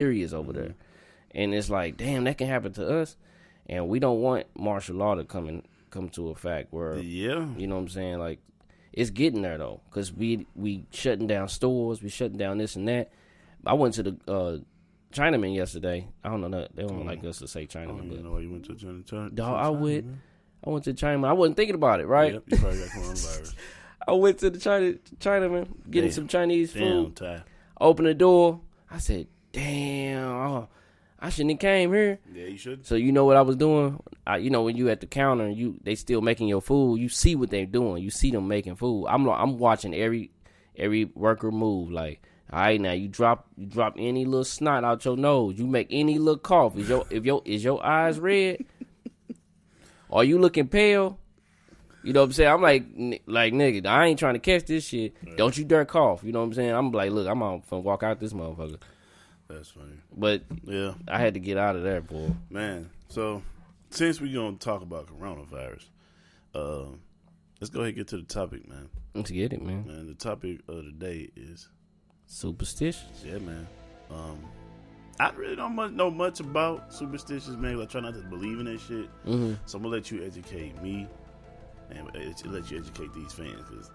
serious over there. And it's like, damn, that can happen to us. And we don't want martial law to come to a fact where, you know what I'm saying? Like, it's getting there, though, because we shutting down stores, we shutting down this and that. I went to the Chinaman yesterday. I don't know. They don't like us to say Chinaman. I don't even know why you went to Chinaman. Dog, I went to Chinaman. I wasn't thinking about it, right? Yep, you probably got coronavirus. I went to the Chinaman, getting some Chinese food. Damn, Open the door. I said, damn, I shouldn't have came here. Yeah, you should. So you know what I was doing? You know, when you at the counter and they still making your food, you see what they're doing. You see them making food. I'm watching every worker move. Like, all right, now you drop any little snot out your nose. You make any little cough. Is your eyes red? Are you looking pale? You know what I'm saying? I'm like nigga, I ain't trying to catch this shit. Right. Don't you dare cough. You know what I'm saying? I'm like, look, I'm finna walk out this motherfucker. That's funny. But yeah, I had to get out of there, boy. Man, so since we're gonna talk about coronavirus, let's go ahead and get to the topic, man. Let's get it, man. Man, the topic of the day is superstitions. Yeah, man. I really don't know much about superstitions, man. I try not to believe in that shit. Mm-hmm. So I'm gonna let you educate me and let you educate these fans because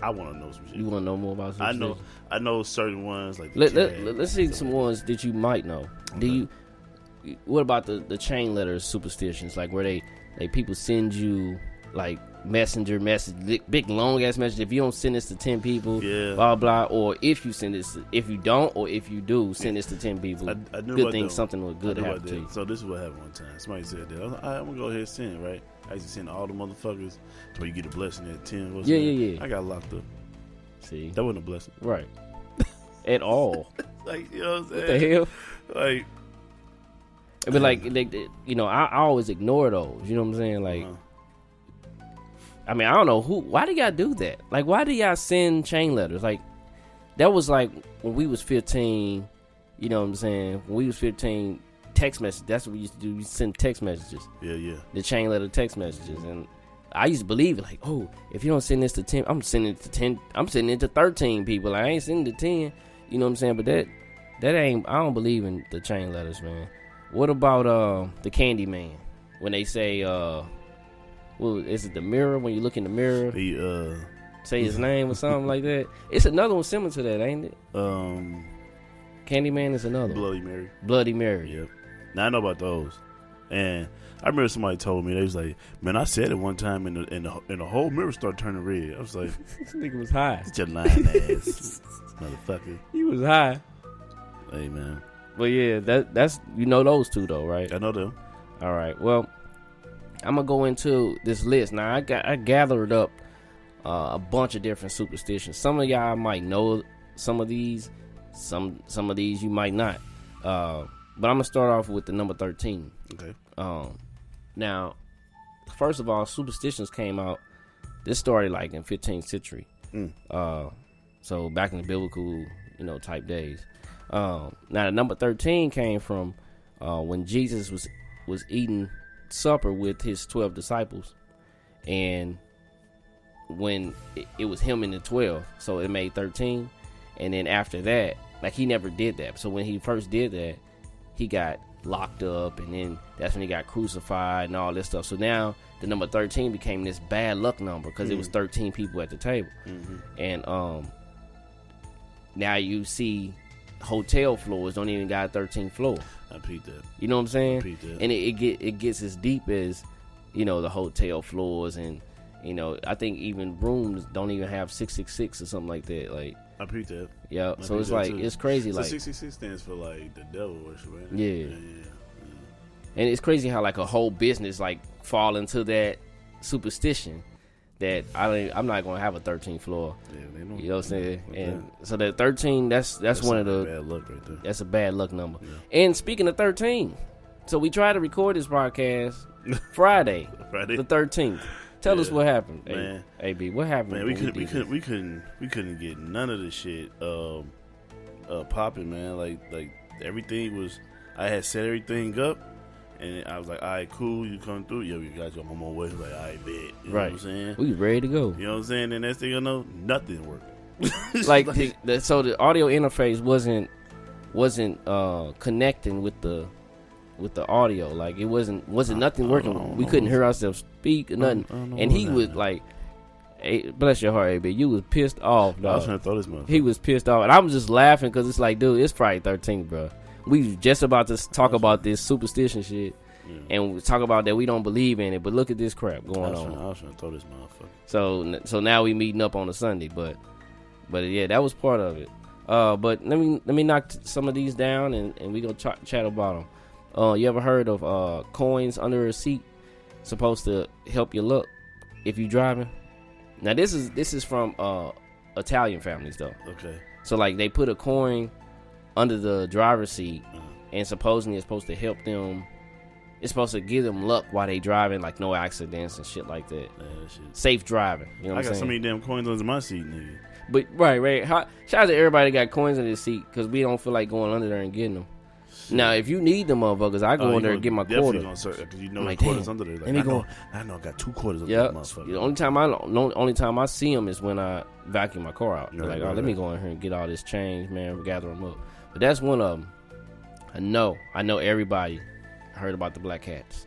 I want to know some shit. You want to know more about superstitions? I know certain ones like let's see some ones that you might know. Okay. What about the chain letter superstitions? Like where they people send you like messenger message, big long ass message. If you don't send this to 10 people, blah blah. Or if you send this, if you don't, or if you do, send this to 10 people. I knew good thing something would good happen to you. So this is what happened one time. Somebody said that. I'm gonna go ahead and send, right? I used to send all the motherfuckers to where you get a blessing at 10. Yeah. I got locked up. See, that wasn't a blessing, right? At all. Like, you know what I'm saying? What the hell? Like, but like, you know, I always ignore those. You know what I'm saying? Like, I mean, I don't know why do y'all do that? Like, why do y'all send chain letters? Like, that was like when we was 15. You know what I'm saying? When we was 15, text message. That's what we used to do. We send text messages. Yeah. The chain letter text messages, and I used to believe it. Like, oh, if you don't send this to 10, I'm sending it to 10. I'm sending it to 13 people. I ain't sending it to 10. You know what I'm saying? But that ain't. I don't believe in the chain letters, man. What about the Candy Man? When they say, well, is it the mirror? When you look in the mirror, say his name or something like that. It's another one similar to that, ain't it? Candyman is another Bloody one. Mary. Bloody Mary. Yep. Now I know about those, and I remember somebody told me they was like, "Man, I said it one time, and the whole mirror started turning red." I was like, "This nigga was high." Get your lying ass, motherfucker. He was high. Hey, man. Well, yeah, that's you know those two though, right? I know them. All right. Well, I'm gonna go into this list now. I gathered up a bunch of different superstitions. Some of y'all might know some of these. Some of these you might not. But I'm gonna start off with the number 13. Okay. Now, first of all, superstitions came out. This started like in 15th century. So back in the biblical, type days. Now the number 13 came from when Jesus was eating supper with his 12 disciples, and when it was him and the 12, so it made 13. And then after that, like, he never did that. So when he first did that, he got locked up, and then that's when he got crucified and all this stuff. So now the number 13 became this bad luck number because it was 13 people at the table. And now you see hotel floors don't even got a 13th floor. I peeped that. You know what I'm saying? I peeped that. And it gets as deep as, the hotel floors, and I think even rooms don't even have 666 or something like that. Like, I peeped that. Yeah. So it's like, it's crazy. So like 666 stands for like the devil worship, right? Yeah. And it's crazy how like a whole business like fall into that superstition that I'm not gonna have a 13th floor. Yeah, they know. You know what I'm saying? And so that 13, that's one of the bad luck right there. That's a bad luck number. Yeah. And speaking of 13, so we tried to record this podcast Friday the 13th. Tell us what happened, man. AB, what happened? Man, we couldn't get none of this shit popping, man. Like everything was. I had set everything up, and I was like, all right, cool, you come through. Yeah, we got you on my way. Like, all right, bet. You know what I'm saying? We was ready to go. You know what I'm saying? And next thing I know, nothing worked. so the audio interface wasn't wasn't connecting with the audio. Like it wasn't nothing working. We couldn't hear ourselves speak or nothing. And he was like, hey, bless your heart, AB. You was pissed off, dog. I was trying to throw this motherfucker. He was pissed off, and I was just laughing because it's like, dude, it's Friday 13th, bro. We was just about to talk about this superstition shit, and we talk about that we don't believe in it. But look at this crap going on. I was trying to throw this motherfucker. So now we meeting up on a Sunday, but yeah, that was part of it. But let me knock some of these down, and we gonna chat about them. You ever heard of coins under a seat supposed to help your luck if you driving? Now this is from Italian families though. Okay. So like they put a coin under the driver's seat, and supposedly it's supposed to help them. It's supposed to give them luck while they driving, like no accidents and shit like that. That shit. Safe driving. You know what I'm saying? I got so many damn coins under my seat, nigga. But right. Shout out to everybody that got coins in their seat because we don't feel like going under there and getting them. Shit. Now, if you need them motherfuckers, I go in there and get my quarter. Because you know like, the quarters under there. Like, let me go. I know I got 2 quarters under that motherfucker. The only time I see them is when I vacuum my car out. Right, let me go in here and get all this change, man. Gather them up. But that's one of them. I know everybody heard about the black cats.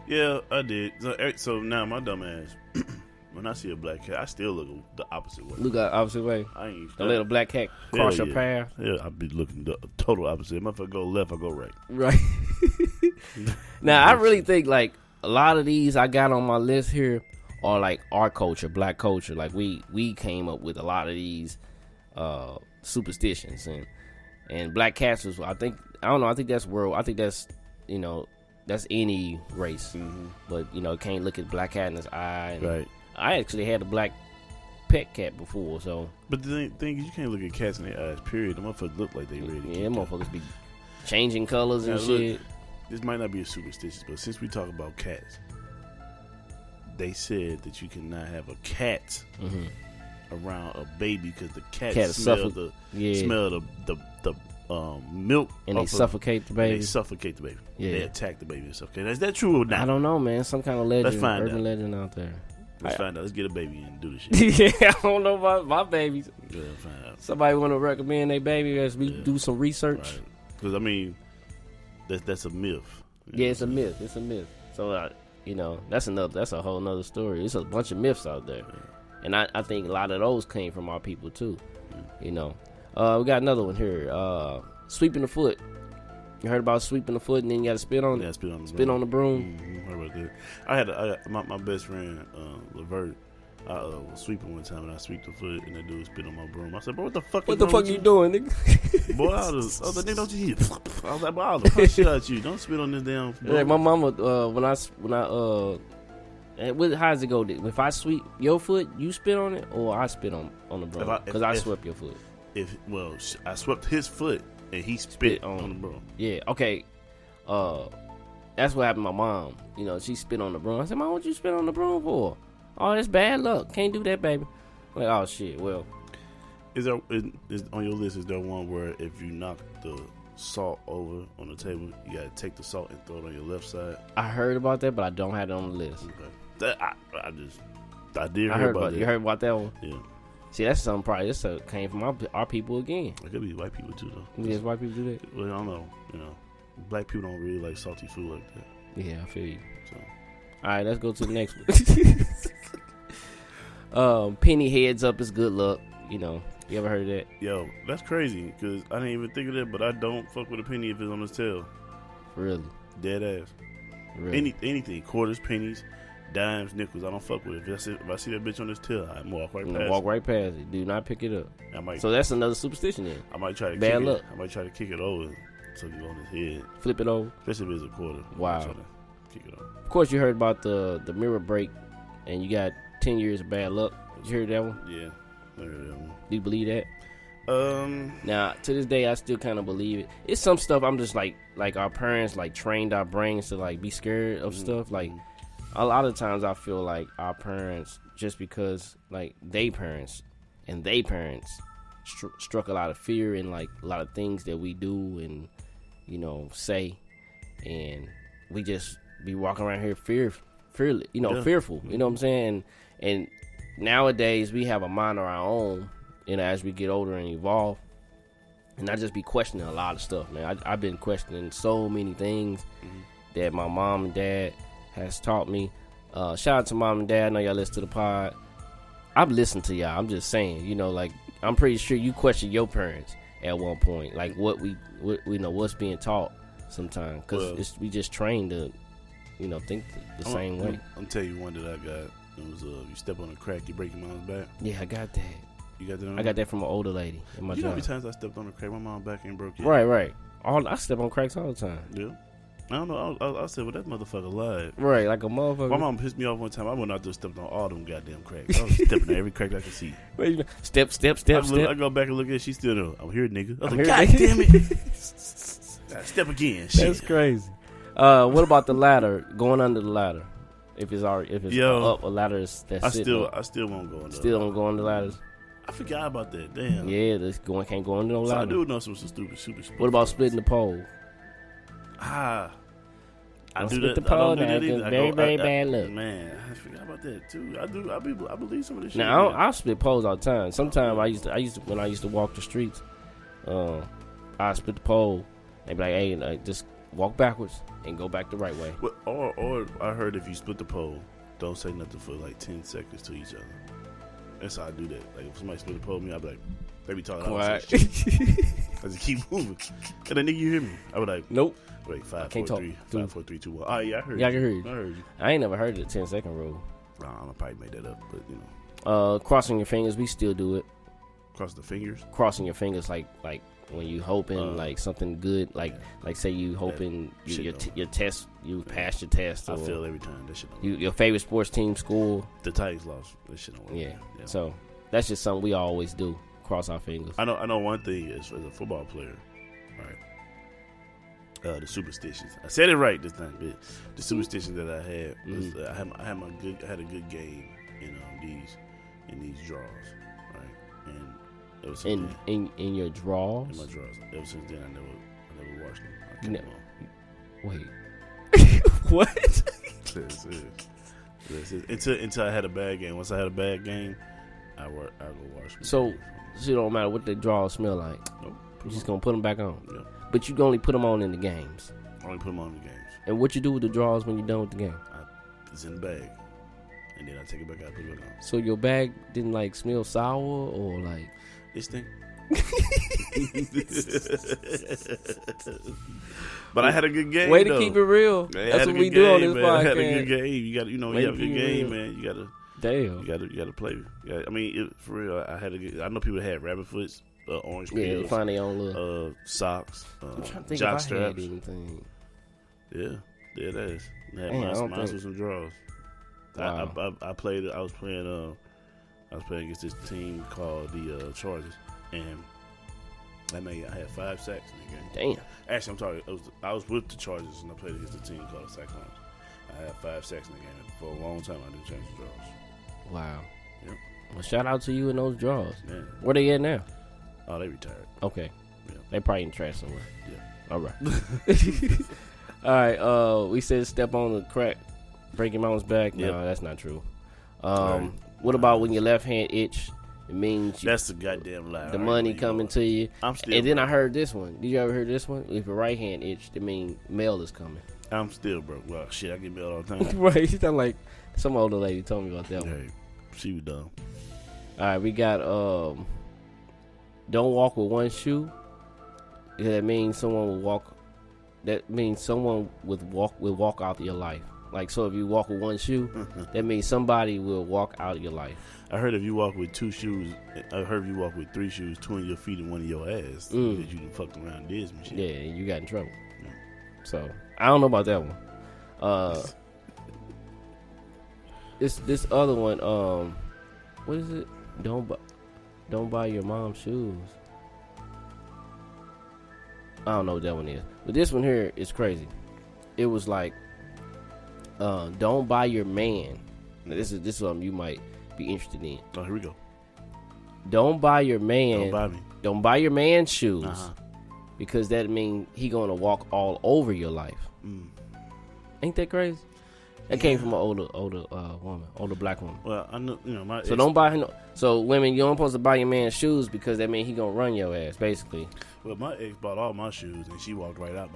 Yeah, I did. So now my dumb ass, when I see a black cat, I still look the opposite way. Look the opposite way. I ain't. The little black cat cross your path. Yeah, I be looking the total opposite. If I go left, I go right. Right. Now I really think like a lot of these I got on my list here are like our culture, black culture. Like we came up with a lot of these superstitions and black cats was I think that's world. I think that's that's any race. Mm-hmm. But can't look at black cat in his eye. Right. I actually had a black pet cat before, so. But the thing is, you can't look at cats in their eyes. Period. The motherfuckers look like they ready. Yeah, them motherfuckers be changing colors and shit. Look, this might not be a superstitious, but since we talk about cats, they said that you cannot have a cat around a baby because the cat smell the milk, and they suffocate the baby. Yeah, they attack the baby and suffocate. Is that true or not? I don't know, man. Some kind of legend, Let's find urban out. legend out there. Let's find out. Let's get a baby and do this shit. Yeah, I don't know about my babies. Yeah, find out. Somebody want to recommend their baby as we do some research? Because I mean, that's a myth. Yeah, it's a myth. So that's a whole nother story. It's a bunch of myths out there, and I think a lot of those came from our people too. We got another one here. Sweeping the foot. You heard about sweeping the foot and then you got to spit on it? Yeah, spit on the broom. Mm-hmm. Heard about that. I had my best friend, Levert. I was sweeping one time and I sweeped the foot and the dude spit on my broom. I said, bro, what the fuck you doing, nigga? Boy, I was like, nigga, I was like, bro, I'll fuck shit out you. Don't spit on this damn broom. Like my mama, how does it go? If I sweep your foot, you spit on it, or I spit on the broom? Because I swept your foot. I swept his foot and he spit on the broom. Yeah, okay. That's what happened to my mom. She spit on the broom. I said, Mom, what you spit on the broom for? Oh, that's bad luck. Can't do that, baby. I'm like, oh shit. Well, is on your list? Is there one where if you knock the salt over on the table, you gotta take the salt and throw it on your left side? I heard about that, but I don't have it on the list. Okay. I did hear about that. You heard about that one? Yeah. See, that's something probably came from our people again. It could be white people too, though. Yes, white people do that. Well, I don't know. Black people don't really like salty food like that. Yeah, I feel you. So, all right, let's go to the next one. Penny heads up is good luck. You ever heard of that? Yo, that's crazy because I didn't even think of that, but I don't fuck with a penny if it's on his tail. Really? Dead ass. Really? Anything, quarters, pennies, dimes, nickels, I don't fuck with it. If I see that bitch on his tail, I walk right past it. Walk right past it. Do not pick it up. So that's another superstition then. I might try to bad luck. I might try to kick it over so it go on his head. Flip it over. Especially if it's a quarter. Wow. Try to kick it over. Of course, you heard about the mirror break, and you got 10 years of bad luck. You heard that one? Yeah, I heard that one. Do you believe that? Now to this day, I still kind of believe it. It's some stuff I'm just like our parents trained our brains to be scared of stuff. Like a lot of times, I feel like our parents, just because they parents struck a lot of fear in a lot of things that we do and say, and we just be walking around here fearful. You know what I'm saying? And nowadays we have a mind of our own, as we get older and evolve. And I just be questioning a lot of stuff, man. I've been questioning so many things that my mom and dad has taught me. Shout out to mom and dad. I know y'all listen to the pod. I've listened to y'all. I'm just saying, you know, like, I'm pretty sure you question your parents at one point, like what we know what's being taught sometimes, because we just trained to, you know, think the same way. I'm tell you one that I got. It was you step on a crack, you break your mom's back. Yeah, I got that. You got that? I got that from an older lady in my job. You know how many times I stepped on a crack, my mom's back ain't broke yet. Right. I step on cracks all the time. Yeah. I don't know. I said, well, that motherfucker lied. Right, like a motherfucker. My mom pissed me off one time. I went out there and stepped on all them goddamn cracks. I was stepping on every crack I could see. Wait, step. I go back and look at it. She's still there. I'm here, nigga. I was like, God damn it. Step again. Shit. That's crazy. What about the ladder? Going under the ladder. If it's up a ladder that's I still won't go under. Still don't go under ladders. I forgot about that. Damn. Yeah, can't go under no ladder. So I do know some stupid. What about splitting the pole? I don't do split that. the pole. I don't do that either. Very bad look. Man, I forgot about that too. I believe some of this shit. Now I split poles all the time. Sometimes I used to when I used to walk the streets. I split the pole and be like, hey, just walk backwards and go back the right way. Or I heard if you split the pole, don't say nothing for like 10 seconds to each other. That's how I do that. Like if somebody split the pole with me, I'd be like, they be talking. Quiet. I just keep moving. And then nigga, you hear me? I would like, nope. Wait, 5, 4, 3, 5, 4, 3, 2, 1. Oh yeah, I heard. Yeah, you. I heard you. I ain't never heard of the 10-second rule. I don't know, probably made that up, but you know. Crossing your fingers, we still do it. Cross the fingers. Crossing your fingers, like when you hoping like something good, like say you hoping your test, you pass your test. I feel every time that shit. Your favorite sports team score. The Titans lost. That shit don't work. Yeah. So that's just something we always do. Cross our fingers. I know one thing is, as a football player, right? The superstitions. I said it right this time, but the superstitions that I had was I had a good game in these draws, right? And ever since in your draws. In my draws. Ever since then, I never watched them. I kept them Wait. What? Until I had a bad game. Once I had a bad game, I go watch them. So it don't matter what the draws smell like. Nope. You're just gonna put them back on. Yeah. But you can only put them on in the games. Only put them on in the games. And what you do with the draws when you're done with the game? It's in the bag, and then I take it back out, put it back on. So your bag didn't like smell sour or like this thing? But I had a good game. Way to keep it real. That's what we do on this podcast. I had a good game. You got, you have a good game, man. You got to. Damn. You got to play. I mean, for real, I had a good. I know people that had rabbit foots. Orange pills. Yeah, they find their own little socks. I'm trying to think jock if I straps. had anything. Yeah, that is. Damn, mine with some draws. Wow. I was playing against this team called the Chargers, and I had 5 sacks in the game. Damn. Actually, I'm sorry. I was with the Chargers, and I played against a team called the Cyclones. I had 5 sacks in the game. For a long time, I didn't change the draws. Wow. Yep. Well, shout out to you and those draws. Man. Where they at now? Oh, they retired. Okay. Yeah. They probably in trash somewhere. Yeah. All right. All right. We said step on the crack, break your mom's back. Yep. No, that's not true. Right. What about when your left hand itch? It means that's the goddamn lie. The money coming to you. I'm still. And then I heard this one. Did you ever hear this one? If your right hand itch, it means mail is coming. I'm still broke. Well, shit, I get mail all the time. Right. You sound like some older lady told me about that one. Hey, she was dumb. All right, we got don't walk with one shoe. That means someone will walk. That means someone will walk out of your life. Like, so if you walk with one shoe, that means somebody will walk out of your life. I heard if you walk with 2 shoes, I heard if you walk with 3 shoes, 2 in your feet and 1 in your ass, that you done fucked around and did some shit. Yeah, you got in trouble. Yeah. So I don't know about that one. This other one. What is it? Don't buy your mom shoes. I don't know what that one is, but this one here is crazy. It was like, don't buy your man. Now, this is something you might be interested in. Oh, here we go. Don't buy your man. Don't buy me. Don't buy your man shoes, because that means he gonna walk all over your life. Ain't that crazy? That came from an older woman, older black woman. Well, I know, my So don't buy him. So women, you don't supposed to buy your man shoes because that means he gonna run your ass, basically. Well, my ex bought all my shoes and she walked right out.